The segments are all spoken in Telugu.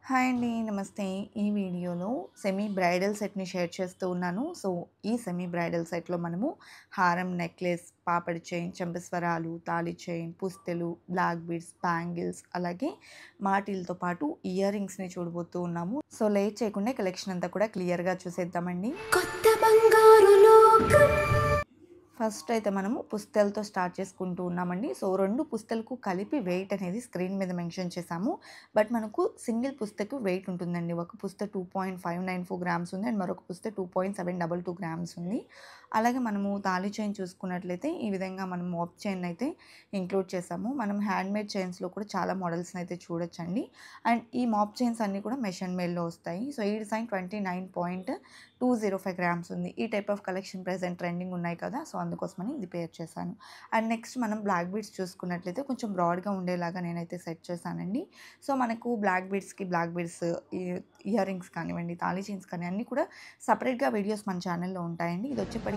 హాయ్ అండి. నమస్తే. ఈ వీడియోలో సెమీ బ్రైడల్ సెట్‌ని షేర్ చేస్తూ ఉన్నాను. సో, ఈ సెమీ బ్రైడల్ సెట్‌లో మనము హారం, నెక్లెస్, పాపడి చైన్, చెంపస్వరాలు, తాళి చైన్, పుస్తెలు, బ్లాక్ బీడ్స్, బ్యాంగిల్స్ అలాగే మాటీలతో పాటు ఇయర్ రింగ్స్‌ని చూడబోతూ ఉన్నాము. సో, లేట్ చేయకుండా కలెక్షన్ అంతా కూడా క్లియర్‌గా చూసేద్దామండి. కొత్త బంగారు లోకం. ఫస్ట్ అయితే మనము పుస్తెలతో స్టార్ట్ చేసుకుంటూ ఉన్నామండి. సో, 2 పుస్తెలకు కలిపి వెయిట్ అనేది స్క్రీన్ మీద మెన్షన్ చేశాము. బట్ మనకు సింగిల్ పుస్తకు వెయిట్ ఉంటుందండి. ఒక పుస్త 2.594 గ్రామ్స్ ఉంది. అండ్ మరొక పుస్త 2.722 గ్రామ్స్ ఉంది. అలాగే మనము తాళి చైన్ చూసుకున్నట్లయితే ఈ విధంగా మనం మాప్ చైన్ అయితే ఇంక్లూడ్ చేసాము. మనం హ్యాండ్‌మేడ్ చైన్స్‌లో కూడా చాలా మోడల్స్‌ని అయితే చూడొచ్చండి. అండ్ ఈ మాప్ చైన్స్ అన్నీ కూడా మెషిన్ మేడ్‌లో వస్తాయి. సో, ఈ డిజైన్ 29.205 గ్రామ్స్ ఉంది. ఈ type of collection present trending ఉన్నాయి కదా! సో, అందుకోసమని ఇది పేర్ చేశాను. అండ్ నెక్స్ట్ మనం బ్లాక్ బీడ్స్ చూసుకున్నట్లయితే కొంచెం బ్రాడ్‌గా ఉండేలాగా నేనైతే సెట్ చేశానండి. సో, మనకు బ్లాక్ బీడ్స్‌కి బ్లాక్ బీడ్స్ ఇయర్ రింగ్స్ కానివ్వండి, తాళి చైన్స్ కానీ అన్నీ కూడా సెపరేట్‌గా వీడియోస్ మన ఛానెల్‌లో ఉంటాయండి. ఇదొచ్చేప్పటికి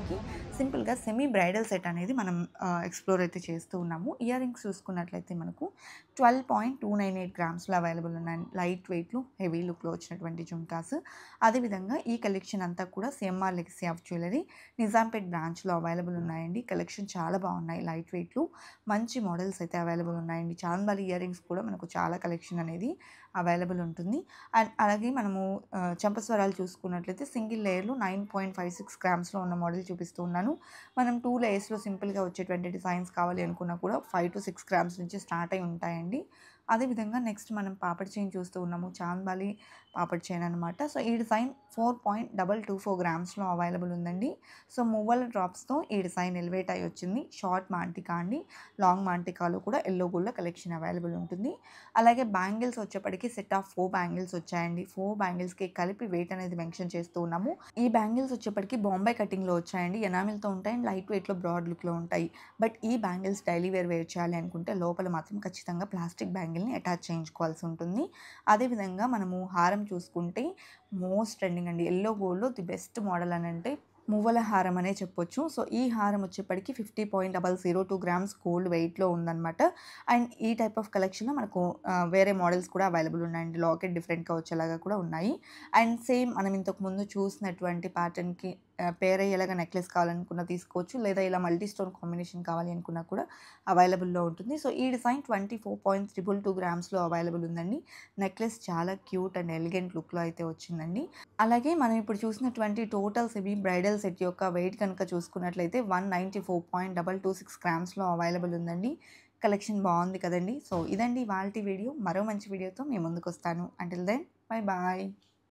సింపుల్‌గా సెమీ బ్రైడల్ సెట్ అనేది మనం ఎక్స్‌ప్లోర్ అయితే చేస్తూ ఉన్నాము. ఇయర్ రింగ్స్ చూసుకున్నట్లయితే మనకు 12.298 గ్రామ్స్‌లో అవైలబుల్ ఉన్నాయండి. లైట్ వెయిట్‌లో, హెవీ లుక్‌లో వచ్చినటువంటి జుంకాస్. అదేవిధంగా ఈ కలెక్షన్ అంతా కూడా CMR legacy of jewellery Nizampet బ్రాంచ్‌లో అవైలబుల్ ఉన్నాయండి. కలెక్షన్ చాలా బాగున్నాయి. లైట్ వెయిట్‌లో మంచి మోడల్స్ అయితే అవైలబుల్ ఉన్నాయండి. చాంద్బాలి ఇయర్ రింగ్స్ కూడా మనకు చాలా కలెక్షన్ అనేది అవైలబుల్ ఉంటుంది. అండ్ అలాగే మనము చెంపస్వరాలు చూసుకున్నట్లయితే సింగిల్ లేయర్‌లో 9.56 గ్రామ్స్‌లో ఉన్న మోడల్ చూపిస్తూ ఉన్నాను. మనం 2 లేయర్స్‌లో సింపుల్‌గా వచ్చేటువంటి డిజైన్స్ కావాలి అనుకున్నా కూడా 5-6 గ్రామ్స్ నుంచి స్టార్ట్ అయి ఉంటాయండి. అదేవిధంగా నెక్స్ట్ మనం పాపడి చైన్ చూస్తూ ఉన్నాము. చాంద్బాలి పాపడి చైన్ అనమాట. సో, ఈ డిజైన్ 4.224 గ్రామ్స్‌లో అవైలబుల్ ఉందండి. సో, మువ్వల డ్రాప్స్‌తో ఈ డిజైన్ ఎలివేట్ అయ్యి వచ్చింది. షార్ట్ మాంటికా అండి. లాంగ్ మాంటికాలో కూడా యెల్లో గోల్డ్‌లో కలెక్షన్ అవైలబుల్ ఉంటుంది. అలాగే బ్యాంగిల్స్ వచ్చేప్పటికి సెట్ ఆఫ్ 4 బ్యాంగిల్స్ వచ్చాయండి. 4 బ్యాంగిల్స్‌కి కలిపి వెయిట్ అనేది మెన్షన్ చేస్తూ ఉన్నాము. ఈ బ్యాంగిల్స్ వచ్చేప్పటికి బాంబే కటింగ్‌లో వచ్చాయండి. ఎనామిల్‌తో ఉంటాయి అండ్ లైట్ వెయిట్‌లో బ్రాడ్ లుక్‌లో ఉంటాయి. బట్ ఈ బ్యాంగిల్స్ డైలీ వేర్ చేయాలి అనుకుంటే లోపల మాత్రం ఖచ్చితంగా ప్లాస్టిక్ బ్యాంగిల్‌ని అటాచ్ చేయించుకోవాల్సి ఉంటుంది. అదేవిధంగా మనము హారం చూసుకుంటే మోస్ట్ ట్రెండింగ్ అండి. యెల్లో గోల్డ్‌లో ది బెస్ట్ మోడల్ అని అంటే మువ్వల హారం అనే చెప్పొచ్చు. సో, ఈ హారం వచ్చేప్పటికి 50.002 గ్రామ్స్ గోల్డ్ వెయిట్‌లో ఉందనమాట. అండ్ ఈ టైప్ ఆఫ్ కలెక్షన్‌లో మనకు వేరే మోడల్స్ కూడా అవైలబుల్ ఉన్నాయండి. లాకెట్ డిఫరెంట్‌గా వచ్చేలాగా కూడా ఉన్నాయి. అండ్ సేమ్ మనం ఇంతకుముందు చూసినటువంటి ప్యాటర్న్‌కి పేర్ అయ్యేలాగా నెక్లెస్ కావాలనుకున్నా తీసుకోవచ్చు. లేదా ఇలా మల్టీ స్టోన్ కాంబినేషన్ కావాలి అనుకున్నా కూడా అవైలబుల్‌లో ఉంటుంది. సో, ఈ డిజైన్ 24.222 గ్రామ్స్‌లో అవైలబుల్ ఉందండి. నెక్లెస్ చాలా క్యూట్ అండ్ ఎలిగెంట్ లుక్‌లో అయితే వచ్చిందండి. అలాగే మనం ఇప్పుడు చూసినటువంటి టోటల్ సెమీ బ్రైడల్ సెట్ యొక్క వెయిట్ కనుక చూసుకున్నట్లయితే 194.226 గ్రామ్స్‌లో అవైలబుల్ ఉందండి. కలెక్షన్ బాగుంది కదండీ! సో, ఇదండి ఇవాల్టి వీడియో. మరో మంచి వీడియోతో మీ ముందుకొస్తాను. Until then bye bye.